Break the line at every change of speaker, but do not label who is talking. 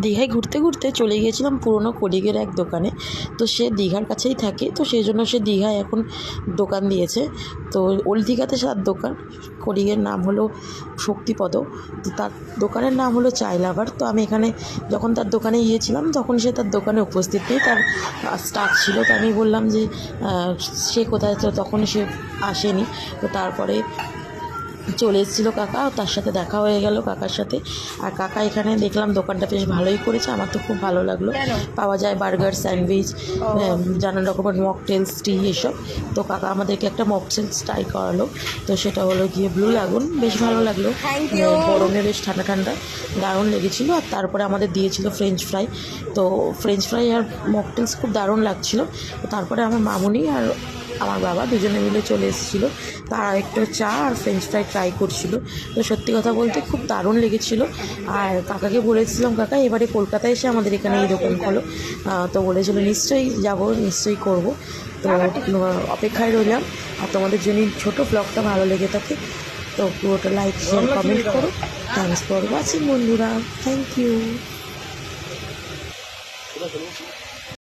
দীঘায় ঘুরতে ঘুরতে চলে গিয়েছিলাম পুরনো কলিগের এক দোকানে। তো সে দীঘার কাছেই থাকে, তো সেই জন্য সে দীঘায় এখন দোকান দিয়েছে। তো ওল্ড দীঘাতে তার দোকান, কলিগের নাম হলো শক্তিপদ। তো তার দোকানের নাম হলো চাই লাভার। তো আমি এখানে যখন তার দোকানে গিয়েছিলাম তখন সে তার দোকানে উপস্থিত নেই, তার স্টাফ ছিল। তো আমি বললাম যে সে কোথায়, তো তখন সে আসেনি। তো তারপরে চলে এসেছিলো কাকা, তার সাথে দেখা হয়ে গেল কাকার সাথে। আর কাকা এখানে দেখলাম দোকানটা বেশ ভালোই করেছে, আমার তো খুব ভালো লাগলো। পাওয়া যায় বার্গার, স্যান্ডউইচ, নানান রকমের মকটেলস, টি, এসব। তো কাকা আমাদেরকে একটা মকটেলস ট্রাই করালো। তো সেটা হলো গিয়ে ব্লু লাগুন, বেশ ভালো লাগলো, গরমে বেশ ঠান্ডা ঠান্ডা দারুণ লেগেছিলো। আর তারপরে আমাদের দিয়েছিল ফ্রেঞ্চ ফ্রাই। তো ফ্রেঞ্চ ফ্রাই আর মকটেলস খুব দারুণ লাগছিলো। তো তারপরে আমার মামুনি আর আমার বাবা দুজনে মিলে চলে এসেছিলো, তারা একটু চা আর ফ্রেঞ্চ ফ্রাই ট্রাই করছিলো। তো সত্যি কথা বলতে খুব দারুণ লেগেছিলো। আর কাকাকে বলেছিলাম, কাকা এবারে কলকাতায় এসে আমাদের এখানে এই দোকান খোলো। তো বলেছিলো নিশ্চয়ই যাব, নিশ্চয়ই করব। তো অপেক্ষায় রইলাম। আর তোমাদের যদি ছোটো ব্লগটা ভালো লেগে থাকে তো পুরোটা লাইক, শেয়ার, কমেন্ট করো। থ্যাংকস ফর ওয়াচিং বন্ধুরা, থ্যাংক ইউ।